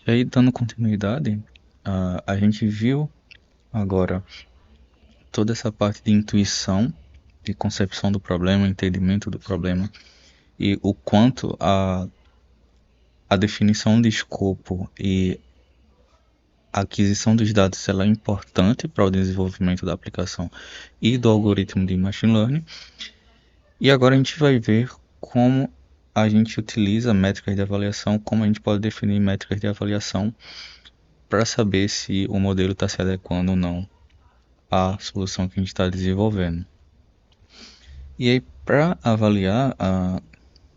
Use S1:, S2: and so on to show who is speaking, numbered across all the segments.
S1: E aí, dando continuidade, a gente viu agora toda essa parte de intuição, de concepção do problema, entendimento do problema, e o quanto a definição de escopo e a aquisição dos dados ela é importante para o desenvolvimento da aplicação e do algoritmo de machine learning. E agora a gente vai ver como a gente utiliza métricas de avaliação, como a gente pode definir métricas de avaliação para saber se o modelo está se adequando ou não à solução que a gente está desenvolvendo. E aí, para avaliar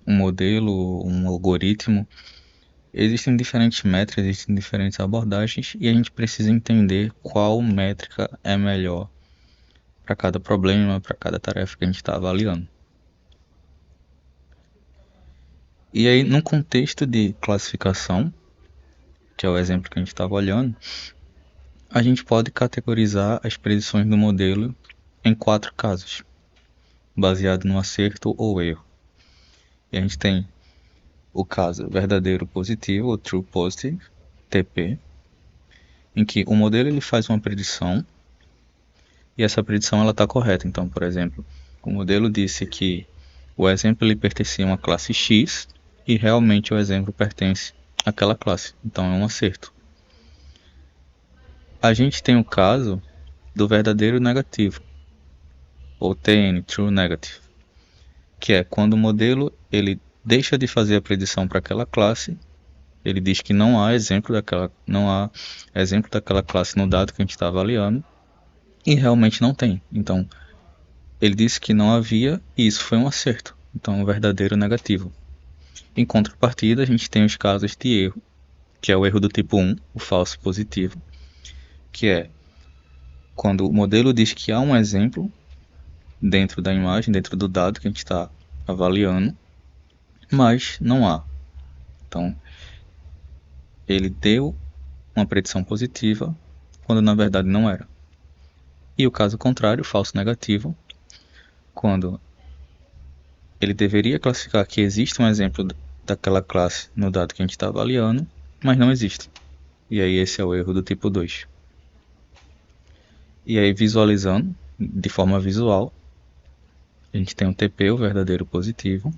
S1: um modelo, um algoritmo, existem diferentes métricas, existem diferentes abordagens e a gente precisa entender qual métrica é melhor para cada problema, para cada tarefa que a gente está avaliando. E aí, num contexto de classificação, que é o exemplo que a gente estava olhando, a gente pode categorizar as predições do modelo em 4 casos, baseado no acerto ou erro. E a gente tem o caso verdadeiro positivo, ou true positive, TP, em que o modelo ele faz uma predição e essa predição ela está correta. Então, por exemplo, o modelo disse que o exemplo ele pertencia a uma classe X e realmente o exemplo pertence àquela classe. Então é um acerto. A gente tem o caso do verdadeiro negativo, ou TN, True Negative, que é quando o modelo ele deixa de fazer a predição para aquela classe, ele diz que não há exemplo daquela classe no dado que a gente está avaliando, e realmente não tem. Então, ele disse que não havia, e isso foi um acerto. Então, um verdadeiro negativo. Em contrapartida, a gente tem os casos de erro, que é o erro do tipo 1, o falso positivo, que é quando o modelo diz que há um exemplo dentro da imagem, dentro do dado que a gente está avaliando, mas não há. Então, ele deu uma predição positiva, quando na verdade não era. E o caso contrário, o falso negativo, quando ele deveria classificar que existe um exemplo daquela classe no dado que a gente está avaliando, mas não existe. E aí esse é o erro do tipo 2. E aí visualizando, de forma visual, a gente tem um TP, o verdadeiro positivo,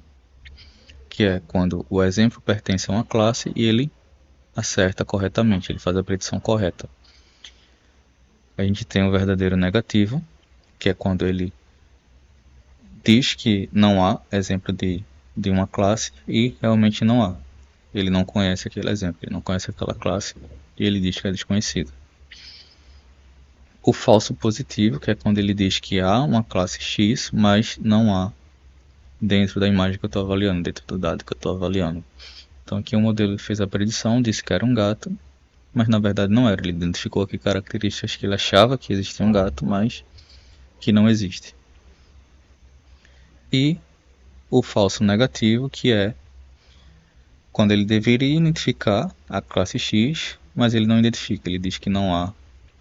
S1: que é quando o exemplo pertence a uma classe e ele acerta corretamente, ele faz a predição correta. A gente tem o verdadeiro negativo, que é quando ele diz que não há exemplo de uma classe e realmente não há. Ele não conhece aquele exemplo, ele não conhece aquela classe e ele diz que é desconhecido. O falso positivo, que é quando ele diz que há uma classe X, mas não há dentro da imagem que eu estou avaliando, dentro do dado que eu estou avaliando. Então aqui o modelo fez a predição, disse que era um gato, mas na verdade não era. Ele identificou aqui características que ele achava que existia um gato, mas que não existe. E o falso negativo, que é quando ele deveria identificar a classe X, mas ele não identifica. Ele diz que não há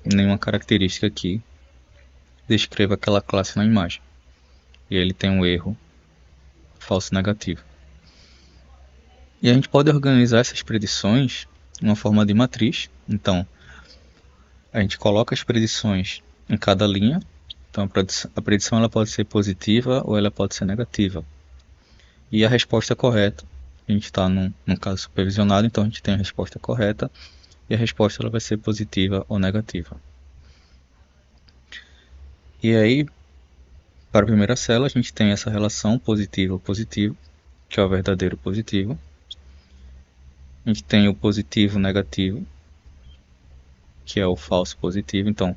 S1: nenhuma característica que descreva aquela classe na imagem. E ele tem um erro falso negativo. E a gente pode organizar essas predições em uma forma de matriz. Então, a gente coloca as predições em cada linha. Então, a predição ela pode ser positiva ou ela pode ser negativa. E a resposta correta, a gente está num caso supervisionado, então a gente tem a resposta correta e a resposta ela vai ser positiva ou negativa. E aí, para a primeira célula, a gente tem essa relação positivo-positivo, que é o verdadeiro positivo. A gente tem o positivo-negativo, que é o falso positivo. Então,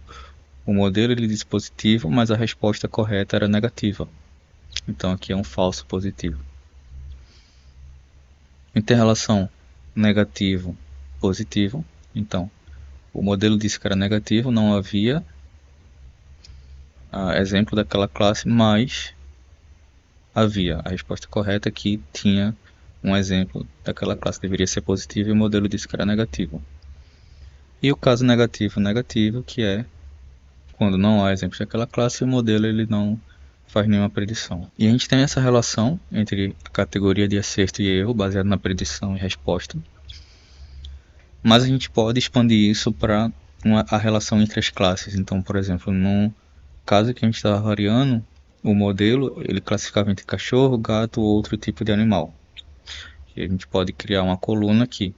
S1: o modelo ele diz positivo, mas a resposta correta era negativa. Então, aqui é um falso positivo. Inter-relação negativo-positivo. Então, o modelo disse que era negativo, não havia exemplo daquela classe, mas havia. A resposta correta que tinha um exemplo daquela classe, deveria ser positivo e o modelo disse que era negativo. E o caso negativo, que é quando não há exemplos daquela classe, o modelo ele não faz nenhuma predição. E a gente tem essa relação entre a categoria de acerto e erro, baseada na predição e resposta. Mas a gente pode expandir isso para a relação entre as classes. Então, por exemplo, no caso que a gente estava variando, o modelo ele classificava entre cachorro, gato ou outro tipo de animal. E a gente pode criar uma coluna aqui.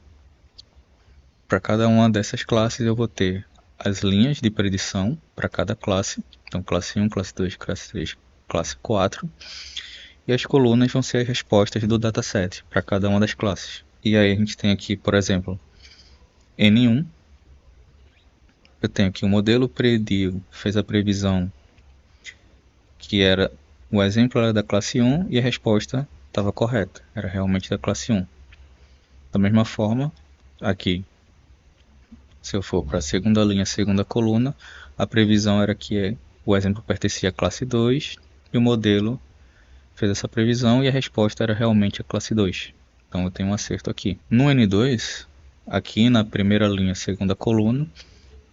S1: Para cada uma dessas classes eu vou ter as linhas de predição para cada classe. Então, classe 1, classe 2, classe 3, classe 4. E as colunas vão ser as respostas do dataset para cada uma das classes. E aí a gente tem aqui, por exemplo, N1. Eu tenho aqui o modelo prediu, fez a previsão que era o exemplo era da classe 1 e a resposta estava correta, era realmente da classe 1. Da mesma forma, aqui, se eu for para a segunda linha, segunda coluna, a previsão era que o exemplo pertencia à classe 2 e o modelo fez essa previsão e a resposta era realmente a classe 2. Então eu tenho um acerto aqui. No N2, aqui na primeira linha, segunda coluna,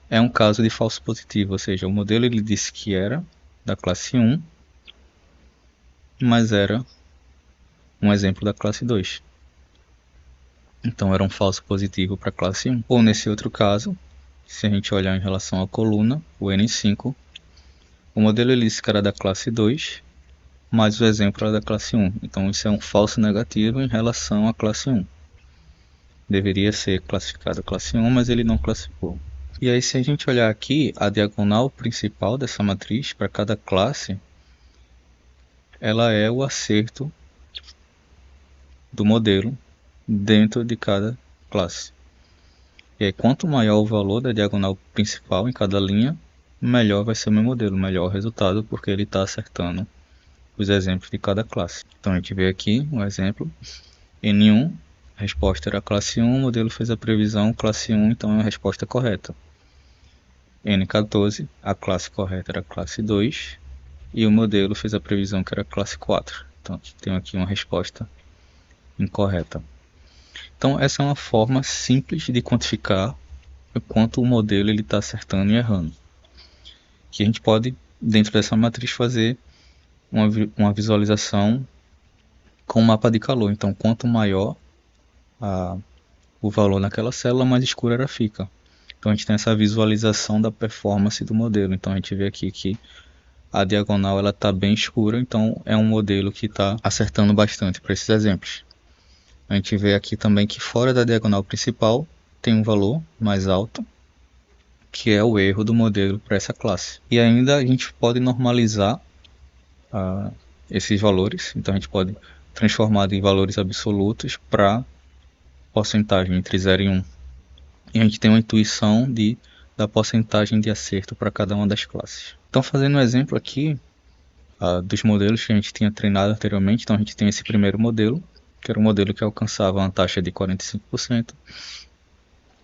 S1: é um caso de falso positivo, ou seja, o modelo ele disse que era da classe 1, mas era um exemplo da classe 2. Então era um falso positivo para a classe 1. Ou nesse outro caso, se a gente olhar em relação à coluna, o N5, o modelo ele disse que era da classe 2, mas o exemplo era da classe 1. Então isso é um falso negativo em relação à classe 1. Deveria ser classificado a classe 1, mas ele não classificou. E aí se a gente olhar aqui, a diagonal principal dessa matriz para cada classe, ela é o acerto do modelo dentro de cada classe. E aí quanto maior o valor da diagonal principal em cada linha, melhor vai ser o meu modelo, melhor o resultado, porque ele está acertando os exemplos de cada classe. Então a gente vê aqui um exemplo, N1, a resposta era classe 1, o modelo fez a previsão classe 1, então é a resposta correta. N14, a classe correta era classe 2, e o modelo fez a previsão que era classe 4. Então tem aqui uma resposta incorreta. Então essa é uma forma simples de quantificar o quanto o modelo está acertando e errando. Que a gente pode, dentro dessa matriz, fazer uma visualização com um mapa de calor. Então quanto maior o valor naquela célula, mais escura ela fica. Então a gente tem essa visualização da performance do modelo. Então a gente vê aqui que a diagonal ela está bem escura, então é um modelo que está acertando bastante para esses exemplos. A gente vê aqui também que fora da diagonal principal tem um valor mais alto, que é o erro do modelo para essa classe. E ainda a gente pode normalizar esses valores, então a gente pode transformar em valores absolutos para porcentagem entre 0 e 1. E a gente tem uma intuição da porcentagem de acerto para cada uma das classes. Então fazendo um exemplo aqui dos modelos que a gente tinha treinado anteriormente, então a gente tem esse primeiro modelo, que era um modelo que alcançava uma taxa de 45%,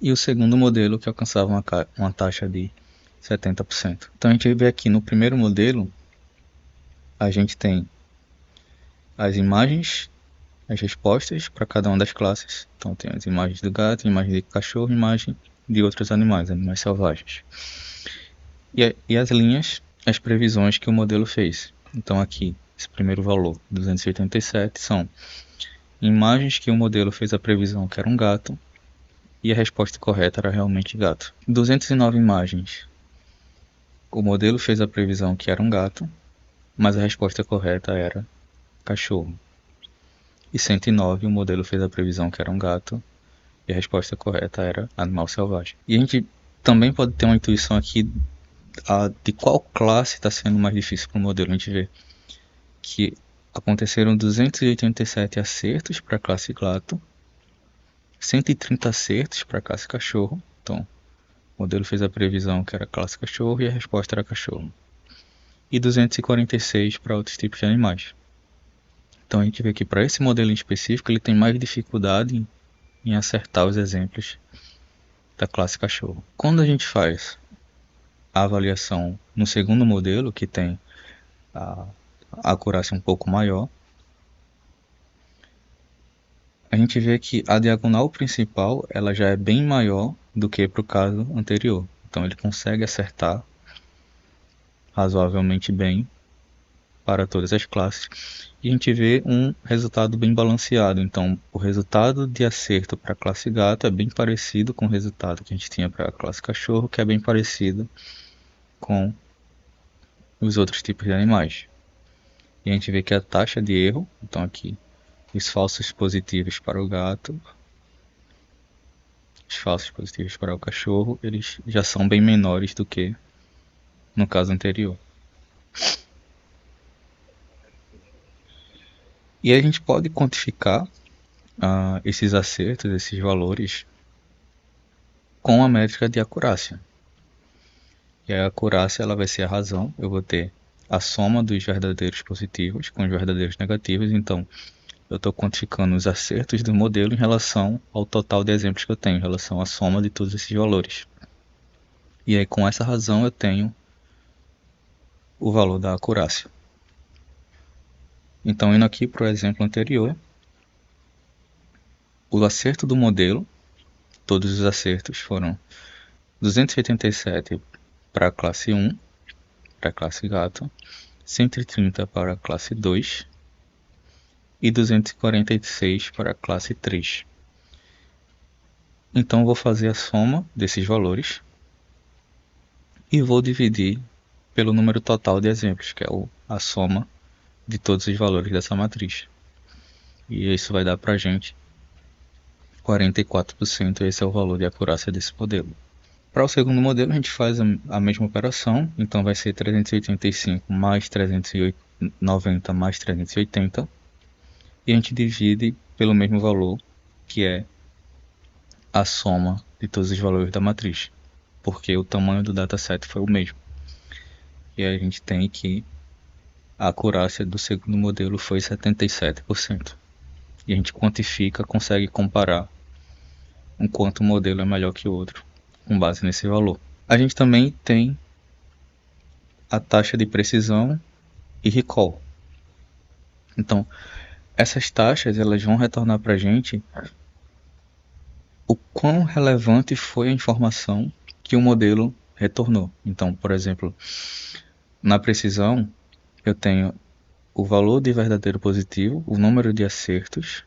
S1: e o segundo modelo que alcançava uma taxa de 70%. Então a gente vê aqui no primeiro modelo, a gente tem as imagens, as respostas para cada uma das classes. Então tem as imagens do gato, imagem de cachorro, imagem de outros animais selvagens. E as linhas, as previsões que o modelo fez. Então aqui, esse primeiro valor, 287, são imagens que o modelo fez a previsão que era um gato, e a resposta correta era realmente gato. 209 imagens, o modelo fez a previsão que era um gato, mas a resposta correta era cachorro. E 109, o modelo fez a previsão que era um gato, e a resposta correta era animal selvagem. E a gente também pode ter uma intuição aqui de qual classe está sendo mais difícil para o modelo. A gente vê que aconteceram 287 acertos para a classe gato, 130 acertos para a classe cachorro. Então, o modelo fez a previsão que era classe cachorro e a resposta era cachorro. E 246 para outros tipos de animais. Então a gente vê que para esse modelo em específico ele tem mais dificuldade em acertar os exemplos da classe cachorro. Quando a gente faz a avaliação no segundo modelo, que tem a acurácia um pouco maior, a gente vê que a diagonal principal ela já é bem maior do que para o caso anterior. Então ele consegue acertar razoavelmente bem para todas as classes, e a gente vê um resultado bem balanceado. Então, o resultado de acerto para a classe gato é bem parecido com o resultado que a gente tinha para a classe cachorro, que é bem parecido com os outros tipos de animais. E a gente vê que a taxa de erro, então aqui, os falsos positivos para o gato, os falsos positivos para o cachorro, eles já são bem menores do que no caso anterior. E a gente pode quantificar esses acertos, esses valores, com a métrica de acurácia. E a acurácia ela vai ser a razão. Eu vou ter a soma dos verdadeiros positivos com os verdadeiros negativos. Então, eu estou quantificando os acertos do modelo em relação ao total de exemplos que eu tenho, em relação à soma de todos esses valores. E aí, com essa razão, eu tenho o valor da acurácia. Então, indo aqui para o exemplo anterior, o acerto do modelo, todos os acertos foram 287 para a classe 1, para a classe gato, 130 para a classe 2 e 246 para a classe 3. Então, vou fazer a soma desses valores e vou dividir pelo número total de exemplos, que é a soma de todos os valores dessa matriz. E isso vai dar para a gente 44%, esse é o valor de acurácia desse modelo. Para o segundo modelo, a gente faz a mesma operação, então vai ser 385 mais 390 mais 380, e a gente divide pelo mesmo valor, que é a soma de todos os valores da matriz, porque o tamanho do dataset foi o mesmo. E aí a gente tem que a acurácia do segundo modelo foi 77%. E a gente quantifica, consegue comparar um quanto um modelo é melhor que o outro, com base nesse valor. A gente também tem a taxa de precisão e recall. Então, essas taxas elas vão retornar para a gente o quão relevante foi a informação que o modelo retornou. Então, por exemplo, na precisão, eu tenho o valor de verdadeiro positivo, o número de acertos,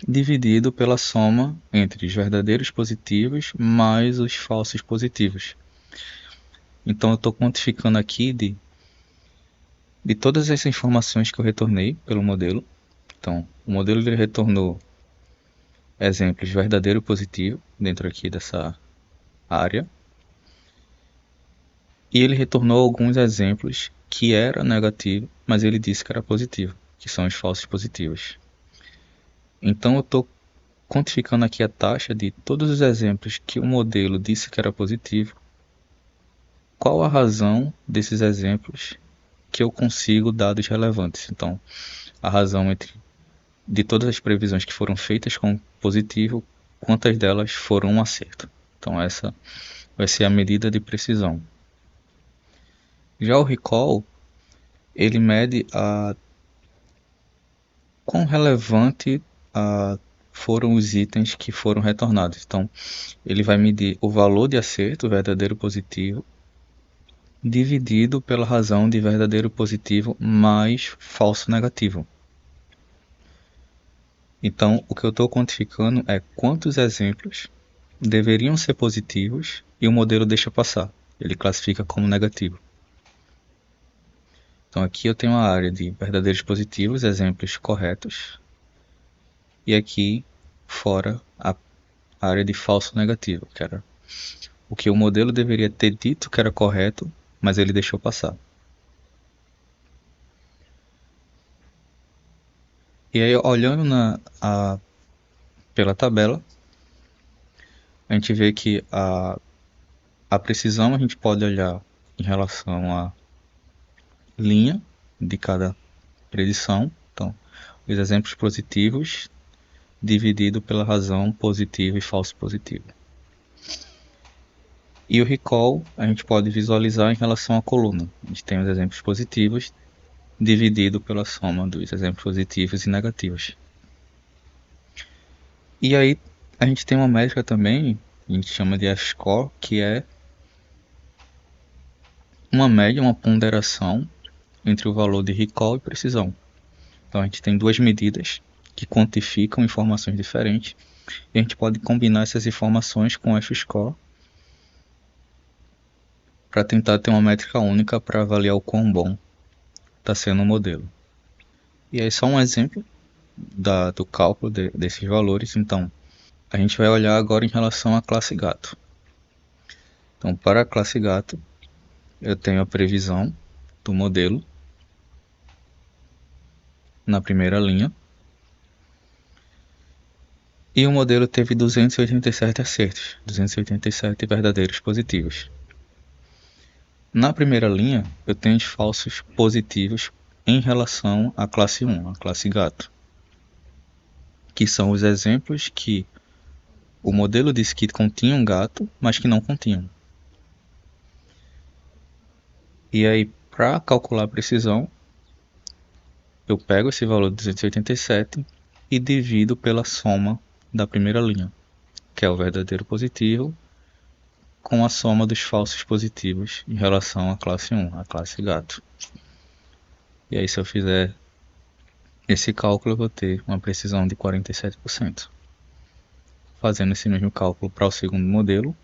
S1: dividido pela soma entre os verdadeiros positivos mais os falsos positivos. Então eu estou quantificando aqui de todas essas informações que eu retornei pelo modelo. Então, o modelo ele retornou exemplos verdadeiro e positivo dentro aqui dessa área. E ele retornou alguns exemplos que era negativo, mas ele disse que era positivo, que são os falsos positivos. Então eu estou quantificando aqui a taxa de todos os exemplos que o modelo disse que era positivo. Qual a razão desses exemplos que eu consigo dados relevantes? Então, a razão de todas as previsões que foram feitas com positivo, quantas delas foram um acerto. Então, essa vai ser a medida de precisão. Já o recall, ele mede quão relevante foram os itens que foram retornados. Então, ele vai medir o valor de acerto, verdadeiro positivo, dividido pela razão de verdadeiro positivo mais falso negativo. Então, o que eu estou quantificando é quantos exemplos deveriam ser positivos e o modelo deixa passar. Ele classifica como negativo. Então, aqui eu tenho a área de verdadeiros positivos, exemplos corretos. E aqui fora a área de falso negativo, que era o que o modelo deveria ter dito que era correto, mas ele deixou passar. E aí, olhando pela tabela, a gente vê que a precisão a gente pode olhar em relação à linha de cada predição. Então, os exemplos positivos dividido pela razão positivo e falso positivo. E o recall a gente pode visualizar em relação à coluna. A gente tem os exemplos positivos dividido pela soma dos exemplos positivos e negativos. E aí a gente tem uma métrica também, a gente chama de F-score, que é uma média, uma ponderação entre o valor de recall e precisão. Então a gente tem duas medidas que quantificam informações diferentes e a gente pode combinar essas informações com o F-score para tentar ter uma métrica única para avaliar o quão bom está sendo o modelo. E aí só um exemplo do cálculo desses valores. Então a gente vai olhar agora em relação à classe gato. Então para a classe gato eu tenho a previsão do modelo na primeira linha. E o modelo teve 287 acertos, 287 verdadeiros positivos. Na primeira linha, eu tenho os falsos positivos em relação à classe 1, a classe gato, que são os exemplos que o modelo disse que continham um gato, mas que não continham. E aí, para calcular a precisão, eu pego esse valor de 287 e divido pela soma da primeira linha, que é o verdadeiro positivo, com a soma dos falsos positivos em relação à classe 1, a classe gato. E aí, se eu fizer esse cálculo, eu vou ter uma precisão de 47%. Fazendo esse mesmo cálculo para o segundo modelo,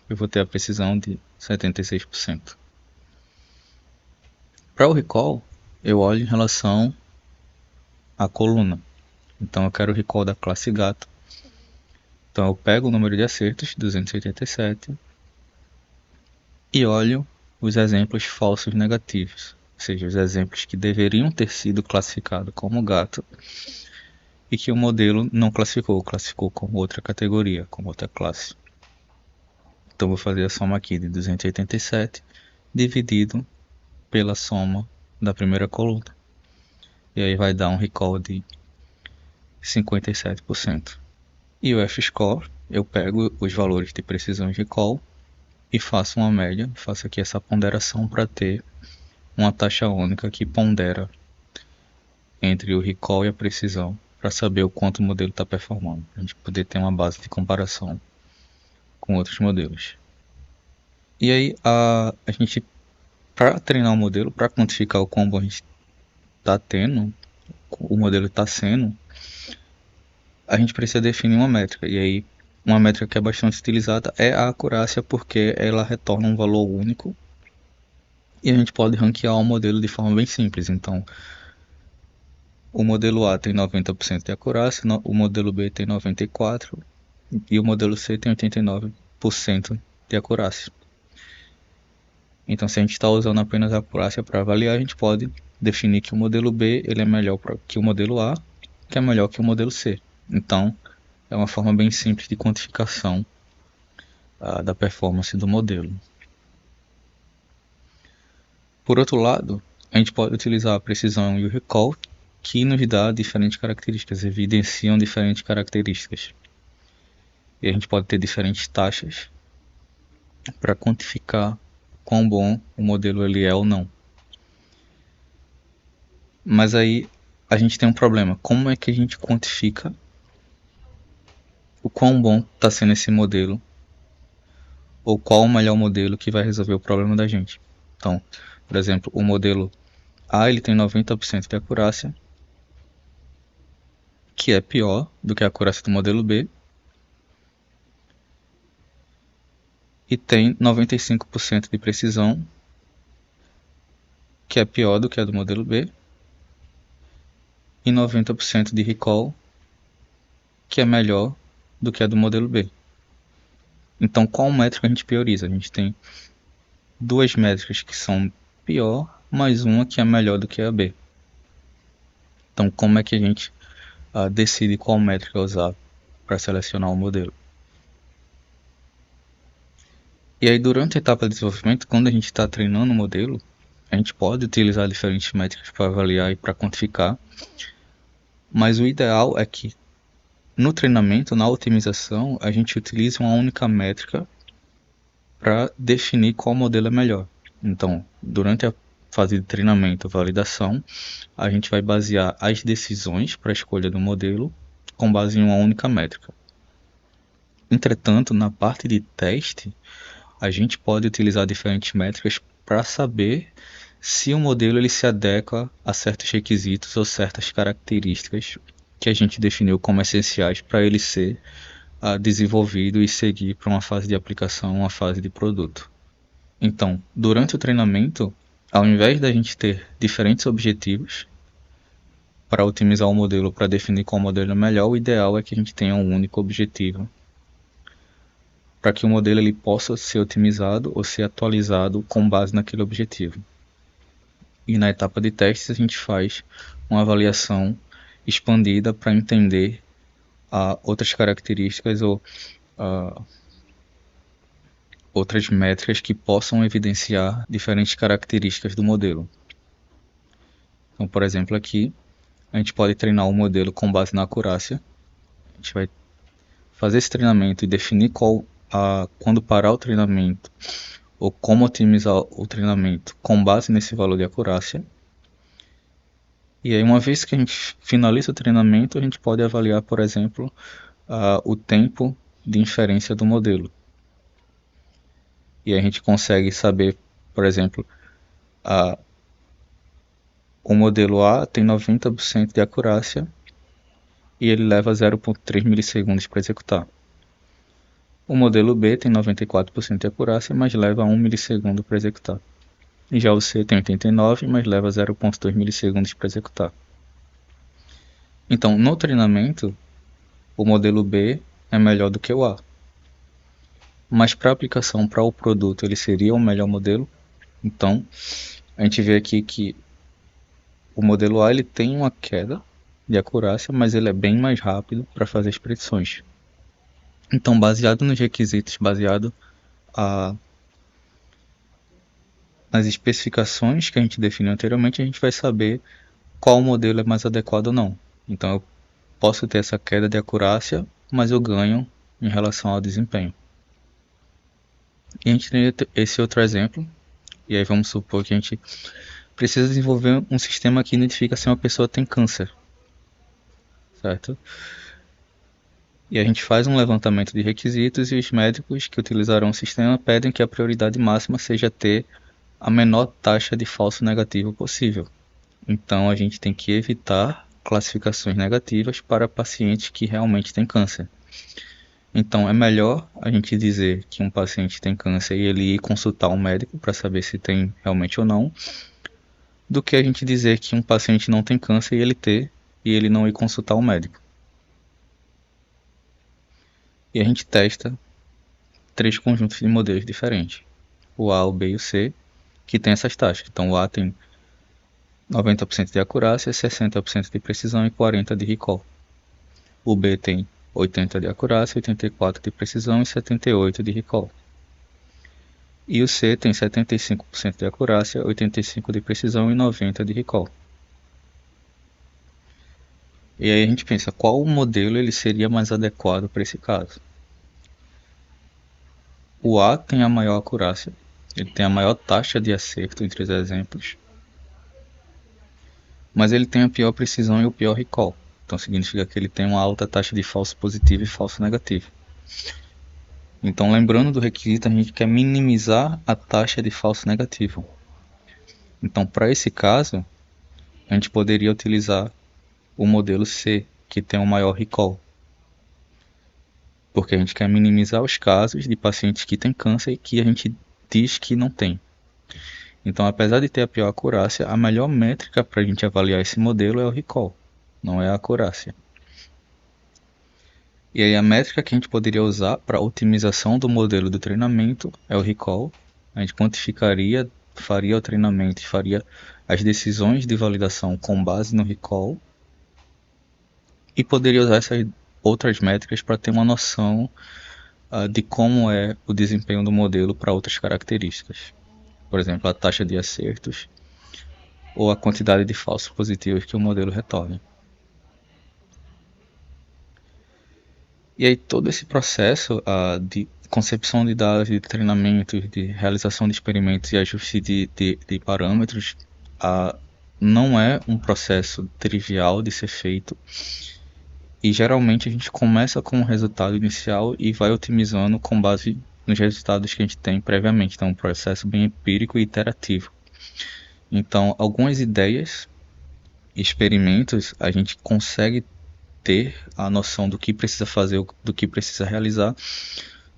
S1: eu vou ter a precisão de 76%. Para o recall, eu olho em relação à coluna. Então eu quero o recall da classe gato. Então eu pego o número de acertos, 287, e olho os exemplos falsos negativos, ou seja, os exemplos que deveriam ter sido classificados como gato e que o modelo não classificou como outra categoria, como outra classe. Então vou fazer a soma aqui de 287 dividido pela soma da primeira coluna. E aí vai dar um recall de 57%. E o F-score, eu pego os valores de precisão de recall e faço uma média, faço aqui essa ponderação para ter uma taxa única que pondera entre o recall e a precisão, para saber o quanto o modelo está performando, para a gente poder ter uma base de comparação com outros modelos. E aí a gente, para treinar o modelo, para quantificar o quão bom a gente está tendo, o modelo está sendo, a gente precisa definir uma métrica. E aí uma métrica que é bastante utilizada é a acurácia, porque ela retorna um valor único e a gente pode ranquear o modelo de forma bem simples. Então o modelo A tem 90% de acurácia, o modelo B tem 94% e o modelo C tem 89% de acurácia. Então, se a gente está usando apenas a acurácia para avaliar, a gente pode definir que o modelo B ele é melhor que o modelo A, que é melhor que o modelo C. Então, é uma forma bem simples de quantificação da performance do modelo. Por outro lado, a gente pode utilizar a precisão e o recall, que nos dá diferentes características, evidenciam diferentes características. E a gente pode ter diferentes taxas para quantificar quão bom o modelo ele é ou não. Mas aí a gente tem um problema. Como é que a gente quantifica o quão bom está sendo esse modelo? Ou qual o melhor modelo que vai resolver o problema da gente? Então, por exemplo, o modelo A ele tem 90% de acurácia, que é pior do que a acurácia do modelo B, e tem 95% de precisão, que é pior do que a do modelo B, e 90% de recall, que é melhor do que a do modelo B. Então, qual métrica a gente prioriza? A gente tem duas métricas que são pior, mais uma que é melhor do que a B. Então, como é que a gente decide qual métrica usar para selecionar o modelo? E aí, durante a etapa de desenvolvimento, quando a gente está treinando o modelo, a gente pode utilizar diferentes métricas para avaliar e para quantificar, mas o ideal é que no treinamento, na otimização, a gente utilize uma única métrica para definir qual modelo é melhor. Então, durante a fase de treinamento e validação, a gente vai basear as decisões para a escolha do modelo com base em uma única métrica. Entretanto, na parte de teste, a gente pode utilizar diferentes métricas para saber se o modelo ele se adequa a certos requisitos ou certas características que a gente definiu como essenciais para ele ser desenvolvido e seguir para uma fase de aplicação, uma fase de produto. Então, durante o treinamento, ao invés da gente ter diferentes objetivos para otimizar o modelo, para definir qual modelo é melhor, o ideal é que a gente tenha um único objetivo, para que o modelo ele possa ser otimizado ou ser atualizado com base naquele objetivo. E na etapa de testes a gente faz uma avaliação expandida para entender outras características ou outras métricas que possam evidenciar diferentes características do modelo. Então, por exemplo, aqui a gente pode treinar o modelo com base na acurácia. A gente vai fazer esse treinamento e definir quando parar o treinamento ou como otimizar o treinamento com base nesse valor de acurácia. E aí, uma vez que a gente finaliza o treinamento, a gente pode avaliar, por exemplo, o tempo de inferência do modelo. E a gente consegue saber, por exemplo, o modelo A tem 90% de acurácia e ele leva 0,3 milissegundos para executar. O modelo B tem 94% de acurácia, mas leva 1 milissegundo para executar. E já o C tem 89%, mas leva 0,2 milissegundos para executar. Então, no treinamento, o modelo B é melhor do que o A. Mas para aplicação para o produto, ele seria o melhor modelo. Então, a gente vê aqui que o modelo A ele tem uma queda de acurácia, mas ele é bem mais rápido para fazer as predições. Então, baseado nos requisitos, baseado nas especificações que a gente definiu anteriormente, a gente vai saber qual modelo é mais adequado ou não. Então, eu posso ter essa queda de acurácia, mas eu ganho em relação ao desempenho. E a gente tem esse outro exemplo, e aí vamos supor que a gente precisa desenvolver um sistema que identifica se uma pessoa tem câncer, certo? E a gente faz um levantamento de requisitos e os médicos que utilizarão o sistema pedem que a prioridade máxima seja ter a menor taxa de falso negativo possível. Então a gente tem que evitar classificações negativas para pacientes que realmente têm câncer. Então é melhor a gente dizer que um paciente tem câncer e ele ir consultar um médico para saber se tem realmente ou não, do que a gente dizer que um paciente não tem câncer e ele não ir consultar um médico. E a gente testa 3 conjuntos de modelos diferentes, o A, o B e o C, que tem essas taxas. Então o A tem 90% de acurácia, 60% de precisão e 40% de recall. O B tem 80% de acurácia, 84% de precisão e 78% de recall. E o C tem 75% de acurácia, 85% de precisão e 90% de recall. E aí a gente pensa, qual modelo ele seria mais adequado para esse caso? O A tem a maior acurácia, ele tem a maior taxa de acerto entre os exemplos, mas ele tem a pior precisão e o pior recall. Então significa que ele tem uma alta taxa de falso positivo e falso negativo. Então, lembrando do requisito, a gente quer minimizar a taxa de falso negativo. Então, para esse caso, a gente poderia utilizar o modelo C, que tem um maior recall. Porque a gente quer minimizar os casos de pacientes que têm câncer e que a gente diz que não tem. Então, apesar de ter a pior acurácia, a melhor métrica para a gente avaliar esse modelo é o recall, não é a acurácia. E aí a métrica que a gente poderia usar para otimização do modelo do treinamento é o recall. A gente quantificaria, faria o treinamento, faria as decisões de validação com base no recall e poderia usar essas outras métricas para ter uma noção de como é o desempenho do modelo para outras características. Por exemplo, a taxa de acertos ou a quantidade de falsos positivos que o modelo retorna. E aí todo esse processo de concepção de dados, de treinamento, de realização de experimentos e ajuste de parâmetros não é um processo trivial de ser feito. E geralmente a gente começa com um resultado inicial e vai otimizando com base nos resultados que a gente tem previamente. Então é um processo bem empírico e iterativo. Então, algumas ideias, experimentos, a gente consegue ter a noção do que precisa fazer, do que precisa realizar,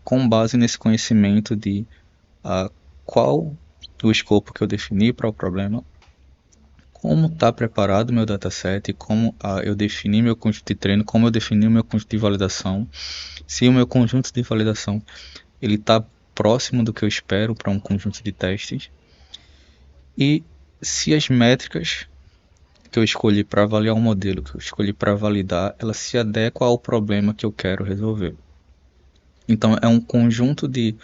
S1: com base nesse conhecimento de qual o escopo que eu defini para o problema, como está preparado o meu dataset, como eu defini meu conjunto de treino, como eu defini o meu conjunto de validação, se o meu conjunto de validação ele está próximo do que eu espero para um conjunto de testes, e se as métricas que eu escolhi para avaliar um modelo, que eu escolhi para validar, ela se adequa ao problema que eu quero resolver. Então é um conjunto de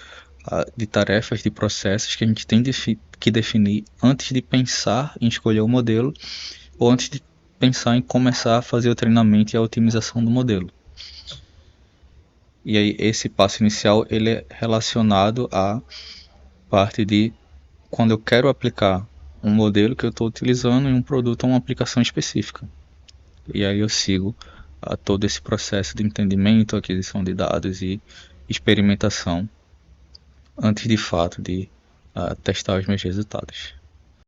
S1: tarefas, de processos que a gente tem que definir antes de pensar em escolher o modelo ou antes de pensar em começar a fazer o treinamento e a otimização do modelo. E aí esse passo inicial ele é relacionado à parte de quando eu quero aplicar um modelo que eu estou utilizando em um produto ou uma aplicação específica. E aí eu sigo todo esse processo de entendimento, aquisição de dados e experimentação antes de fato de testar os meus resultados.